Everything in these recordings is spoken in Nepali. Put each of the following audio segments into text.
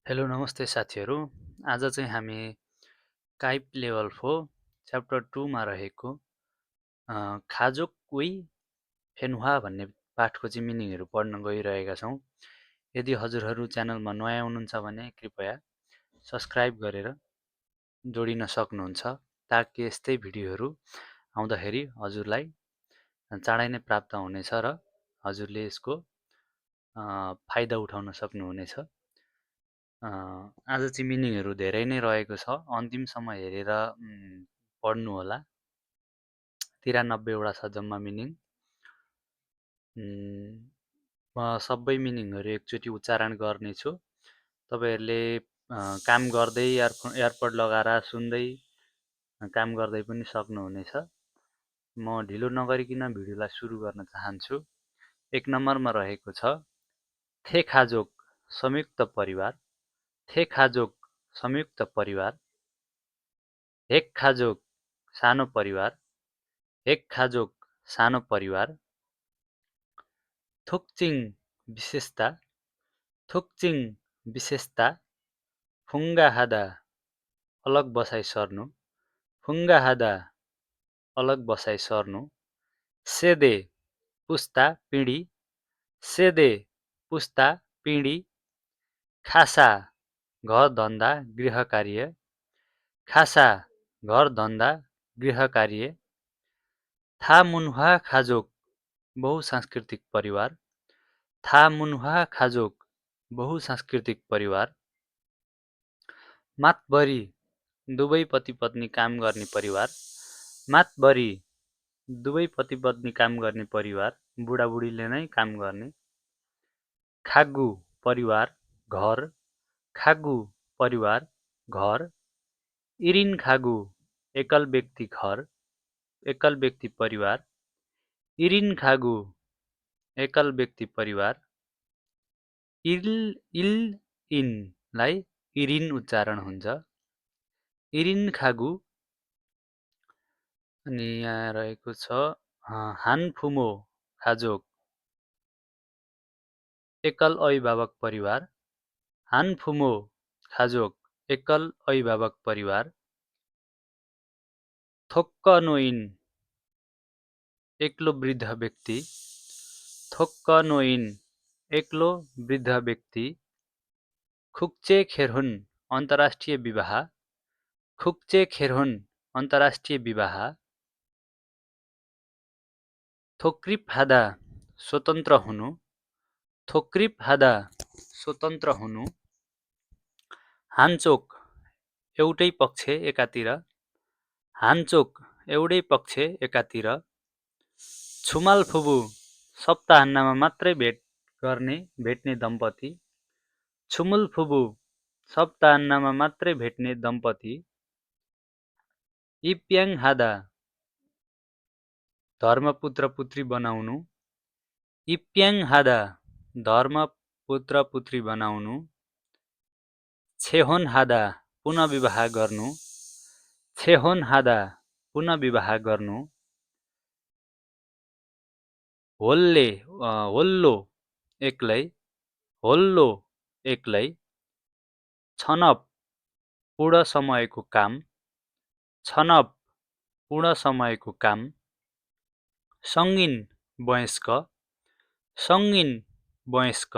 हेलो नमस्ते साथीहरू। आज चाहिँ हामी काइप लेभल 4 च्याप्टर 2 मा रहेको खाजोक कुई फेन्हुवा भन्ने पाठको चाहिँ मिनिङहरू पढ्न गइरहेका छौँ। यदि हजुरहरू च्यानलमा नयाँ हुनुहुन्छ भने कृपया सब्स्क्राइब गरेर जोडिन सक्नुहुन्छ ताकि यस्तै भिडियोहरू आउँदाखेरि हजुरलाई चाँडै नै प्राप्त हुनेछ र हजुरले यसको फाइदा उठाउन सक्नुहुनेछ। आज चाहिँ मिनिङहरू धेरै नै रहेको छ, अन्तिमसम्म हेरेर पढ्नुहोला। 93 वटा छ जम्मा मिनिङ। म सबै मिनिङहरू एकचोटि उच्चारण गर्नेछु। तपाईँहरूले काम गर्दै एयरपड लगाएर सुन्दै काम गर्दै पनि सक्नुहुनेछ। म ढिलो नगरिकन भिडियोलाई सुरु गर्न चाहन्छु। 1 नम्बरमा रहेको छ थेखाजोक संयुक्त परिवार। थेखाजोक संयुक्त परिवार। हेक्खाजोक सानो परिवार। हेक्खाजोक सानो परिवार। थुक्चिङ विशेषता। थुक्चिङ विशेषता। फुङ्गाहादा अलग बसाइ सर्नु। फुङ्गाहादा अलग बसाइ सर्नु। सेदे पुस्ता पिँढी। सेदे पुस्ता पिँढी। खासा घर धन्दा गृह कार्य। खासा घर धन्दा गृह कार्य। थामुन्हा खाजोक बहुसांस्कृतिक परिवार। थामुन्हा खाजोक बहुसांस्कृतिक परिवार। मातबरी दुवै पति पत्नी काम गर्ने परिवार। मातबरी दुवै पति पत्नी काम गर्ने परिवार, बुढाबुढीले नै काम गर्ने। खागु परिवार घर। खागु परिवार घर। इरिन खागु एकल व्यक्ति घर, एकल व्यक्ति परिवार। इरिन खागु एकल व्यक्ति परिवार। इल इन लाई इरिन उच्चारण हुन्छ। इरिन खागु। अनि यहाँ रहेको छ हानफुमो खाजोक एकल अभिभावक परिवार। हानफुमो खाजोक एकल अभिभावक परिवार। थोक्कनोइन एक्लो वृद्ध व्यक्ति। थोक्कनोइन एक्लो वृद्ध व्यक्ति। खुक्चे खेरहुन अन्तर्राष्ट्रिय विवाह। खुक्चे खेरहुन अन्तर्राष्ट्रिय विवाह। थोक्रिपहादा स्वतन्त्र हुनु। थोक्रिपहादा स्वतन्त्र हुनु। हानचोक एउटै पक्ष एकातिर। हानचोक एउटै पक्ष एकातिर। छुमालफुबु सप्ताहन्नमा मात्रै भेट्ने दम्पति। छुमुलफुबु सप्ताहन्नमा मात्रै भेट्ने दम्पति। इप्याङहादा धर्मपुत्र पुत्री बनाउनु। इप्याङहादा धर्मपुत्र पुत्री बनाउनु। छेहोनहादा पुनः विवाह गर्नु। छेहोनहादा पुनः विवाह गर्नु। होल्लो एक्लै। होल्लो एक्लै। छनप पूर्ण समयको काम। छनप पूर्ण समयको काम। सङ्गीन वयस्क। सङ्गीन वयस्क।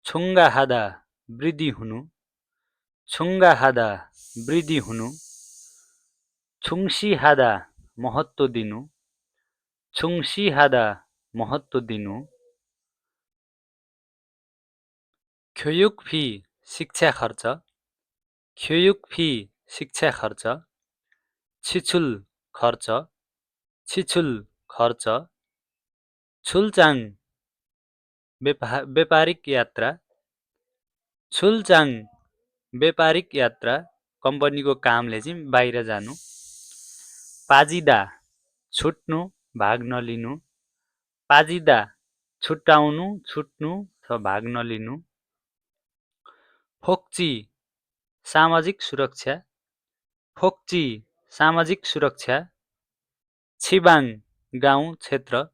छुङ्गाहादा वृद्धि हुनु। छुङ्गाहादा वृद्धि हुनु। छुङ्सीहादा महत्त्व दिनु। छुङ्सीहादा महत्त्व दिनु। ख्योयुकफी शिक्षा खर्च। ख्योयुकफी शिक्षा खर्च। छिछुल खर्च। छिछुल खर्च। छुलचाङ व्यापारिक यात्रा। छुलचाङ व्यापारिक यात्रा कम्पनीको कामले चाहिँ बाहिर जानु। पाजिदा छुट्नु भाग नलिनु। पाजिदा छुट्टाउनु छुट्नु अथवा भाग नलिनु। फोक्ची सामाजिक सुरक्षा। फोक्ची सामाजिक सुरक्षा। छिबाङ गाउँ क्षेत्र।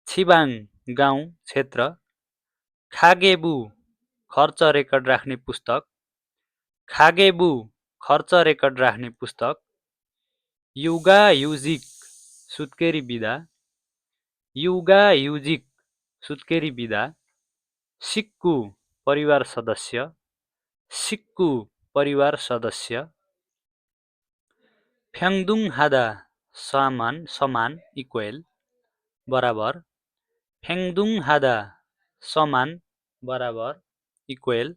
छिबाङ गाउँ क्षेत्र। खागेबु खर्च रेकर्ड राख्ने पुस्तक, खागेबु खर्च रेकर्ड राख्ने पुस्तक, युगा युजिक सुत्केरी बिदा, युगा युजिक सुत्केरी बिदा, सिक्कु परिवार सदस्य, सिक्कु परिवार सदस्य, फ्याङदुङ हादा समान इक्वल बराबर, फ्याङदुङ हादा समान बराबर इक्वल,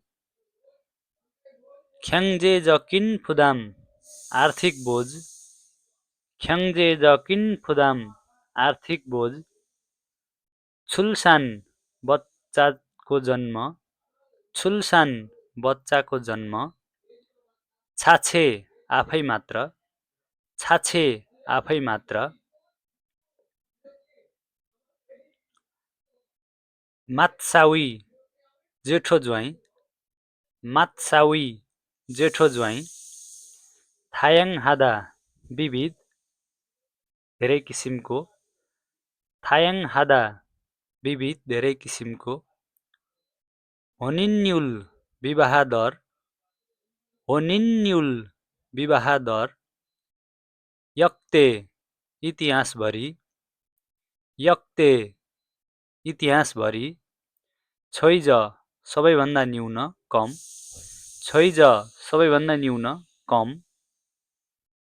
ख्याङ्जे जकिन फुदाम आर्थिक बोझ, ख्याङ्जे जकिन फुदाम आर्थिक बोझ, छुलसान बच्चाको जन्म, छुलसान बच्चाको जन्म, छाछे आफै मात्र, छाछे आफै मात्र, मात्सावी जेठो ज्वाइँ, मात्सावी जेठो ज्वाइँ, थायाङ हादा विविध धेरै किसिमको, थायाङ हादा विविध धेरै किसिमको, होनिन्युल विवाह दर, होनिन्युल विवाह दर, यक्ते इतिहासभरि, यक्ते इतिहासभरि, छैज सबैभन्दा न्यून कम, छैज सबैभन्दा न्यून कम,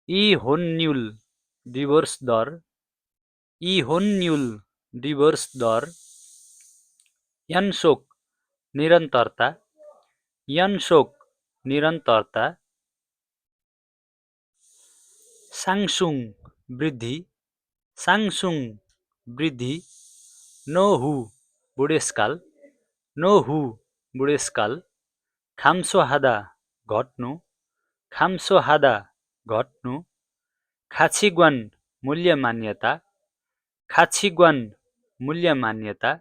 इहोन्युल डिभोर्स दर, इहोन्युल डिभोर्स दर, यान्सोक निरन्तरता, यान्सोक निरन्तरता, साङसुङ वृद्धि, साङसुङ वृद्धि, नोहु बुढेसकाल, नोहु बुढेसकाल, खाम्सो हादा घट्नु, खाम्सो हादा घट्नु, खाछिग्वान मूल्य मान्यता, खाछिग्वान मूल्य मान्यता,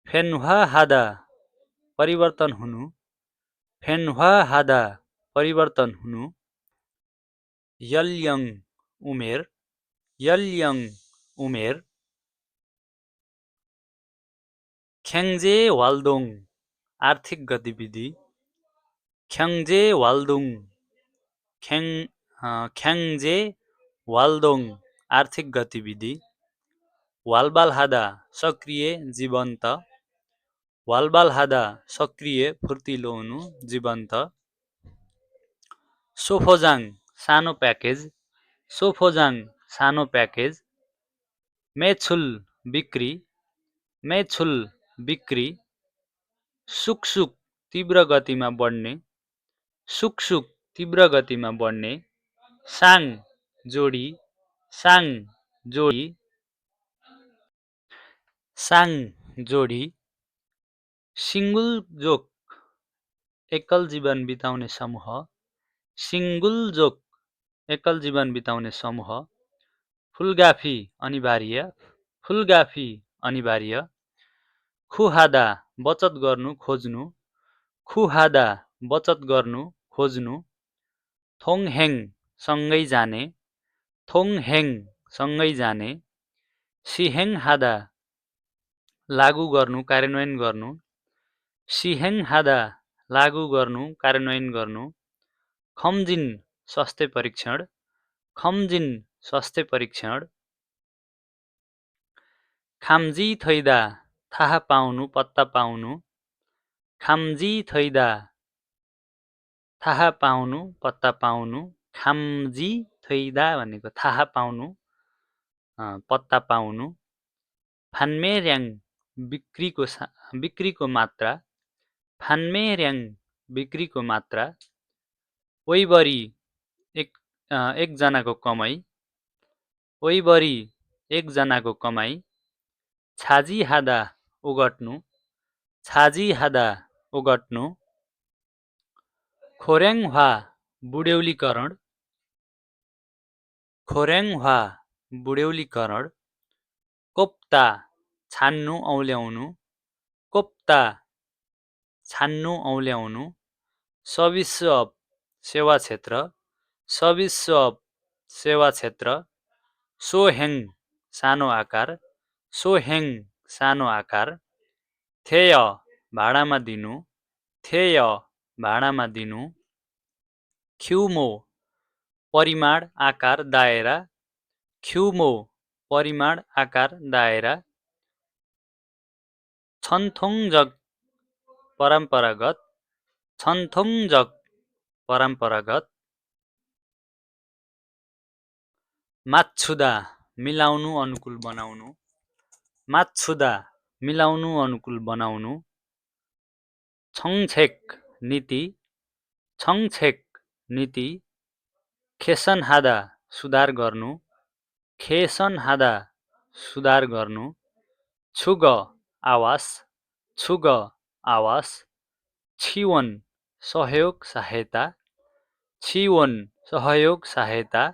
फेन्हा हादा परिवर्तन हुनु, फेन्हा हादा परिवर्तन हुनु, यलयङ उमेर, यलयङ उमेर, ख्याङ्जे वाल्दोङ आर्थिक गतिविधि, ख्याङ्जे वाल्दोङ, ख्याङ्जे वाल्दोङ आर्थिक गतिविधि, वालबालहादा सक्रिय जीवन्त, वालबालहादा सक्रिय फुर्तिलो हुनु जीवन्त, सोफोजाङ सानो प्याकेज, सोफोजाङ सानो प्याकेज, मेछुल बिक्री, मेछुल बिक्री, सुकसुक तीव्र गतिमा बढ्ने, सुकसुक तीव्र गतिमा बढ्ने, साङ जोडी, साङ जोडी, साङ जोडी, सिङ्गुलजोक एकल जीवन बिताउने समूह, सिङ्गुलजोक एकल जीवन बिताउने समूह, फुलगाफी अनिवार्य, फुलगाफी अनिवार्य, खुहादा बचत गर्नु खोज्नु, खुहादा बचत गर्नु खोज्नु, थोङहेङ सँगै जाने, थोङहेङ सँगै जाने, सिहेङ हादा लागू गर्नु कार्यान्वयन गर्नु, सिहेङ हादा लागू गर्नु कार्यान्वयन गर्नु, खम्जिन स्वास्थ्य परीक्षण, खम्जिन स्वास्थ्य परीक्षण, खाम्जी थैदा थाहा पाउनु पत्ता पाउनु, खाम्जी थैदा थाहा पाउनु पत्ता पाउनु, खाम्जी थैदा भनेको थाहा पाउनु पत्ता पाउनु, फान्मेर्याङ बिक्रीको मात्रा, फान्मेर्याङ बिक्रीको मात्रा, ओइबरी एकजनाको कमाई, ओइबरी एकजनाको कमाई, छाजी हादा ओगट्नु, छाजी हादा ओगट्नु, खोर्याङह्वा बुढ्यौलीकरण, खोर्याङह्वा बुढ्यौलीकरण, कोप्ता छान्नु औल्याउनु, कोप्ता छान्नु औल्याउनु, सविस्व सेवा क्षेत्र, सविस्व सेवा क्षेत्र, सोहेङ सानो आकार, सोहेङ सानो आकार, थेय भाडामा दिनु, थेय भाडामा दिनु, ख्युमो परिमाण आकार दायरा, ख्युमो परिमाण आकार दायरा, छन्थोङजक परम्परागत, छन्थोङजक परम्परागत, मात्छुदा मिलाउनु अनुकूल बनाउनु, मात्छुदा मिलाउनु अनुकूल बनाउनु, छङछेक नीति, छङछेक नीति, खेसनहादा सुधार गर्नु, खेसनहादा सुधार गर्नु, छुग आवास, छुग आवास, छिवन सहयोग सहायता, छिवन सहयोग सहायता,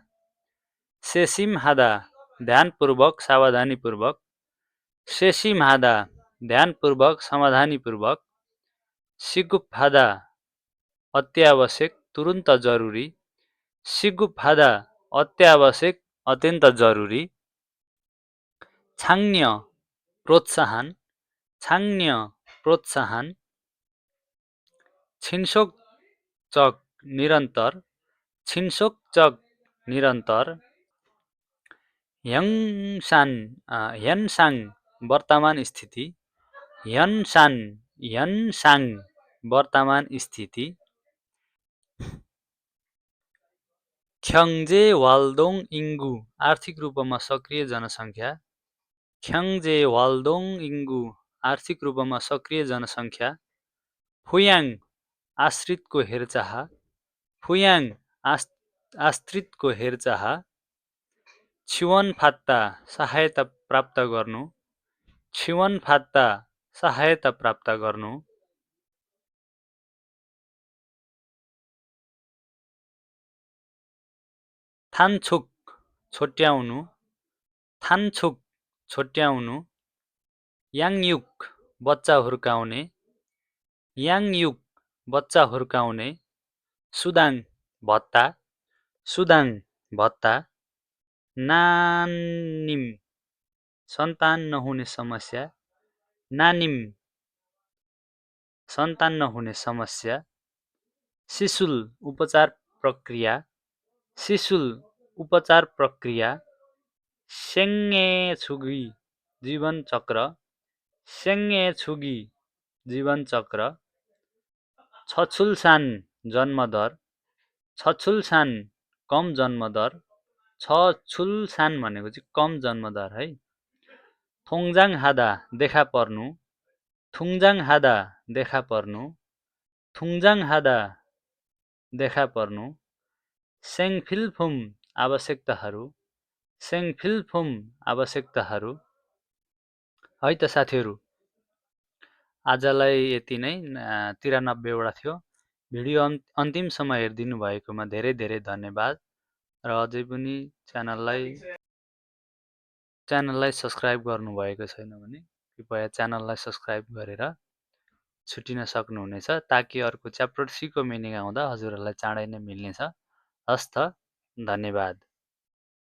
सेसिमहादा ध्यानपूर्वक सावधानीपूर्वक, सेसिमहादा ध्यानपूर्वक समाधानीपूर्वक, सिगुफहादा अत्यावश्यक तुरुन्त जरुरी, सिगुफहादा अत्यावश्यक अत्यन्त जरुरी, छाङ्न्य प्रोत्साहन, छाङ्न्य प्रोत्साहन, छिन्सोकचक निरन्तर, छिन्सोकचक निरन्तर, ह्यानसाङ वर्तमान स्थिति, ह्यानसाङ वर्तमान स्थिति, ख्याङ्जे वाल्दोङ इङ्गु आर्थिक रूपमा सक्रिय जनसङ्ख्या, ख्याङ्जे वाल्दोङ इङ्गु आर्थिक रूपमा सक्रिय जनसङ्ख्या, फुयाङ आश्रितको हेरचाह, फुयाङ आश्रितको हेरचाह, छिवनफात्ता सहायता प्राप्त गर्नु, छिवनफात्ता सहायता प्राप्त गर्नु, थान्छुक छोट्याउनु, थान्छुक छोट्याउनु, याङयुक बच्चा हुर्काउने, याङयुक बच्चा हुर्काउने, सुदाङ भत्ता, सुदाङ भत्ता, नानिम सन्तान नहुने समस्या, नानिम सन्तान नहुने समस्या, शिशुल उपचार प्रक्रिया, शिशुल उपचार प्रक्रिया, सेङ्गेछुगी जीवन चक्र, सेङ्गेछुगी जीवन चक्र, छछुलसान जन्मदर, छछुलसान कम जन्मदर, छछुलसान भनेको चाहिँ कम जन्मदर है, थोङजाङहादा देखा पर्नु, थुङजाङहादा देखा पर्नु, थुङजाङहादा देखा पर्नु, सेङफिलफुम आवश्यकताहरू, सेङफिलफुम आवश्यकताहरू। है त साथीहरू, आजलाई यति नै 93वटा थियो। भिडियो अन्तिमसम्म हेरिदिनु भएकोमा धेरै धेरै धन्यवाद र अझै पनि च्यानललाई सब्स्क्राइब गर्नुभएको छैन भने कृपया च्यानललाई सब्स्क्राइब गरेर छुटिन सक्नुहुनेछ ताकि अर्को च्याप्टर 3 को मिनिङ आउँदा हजुरहरूलाई चाँडै नै मिल्नेछ। हस् त, धन्यवाद।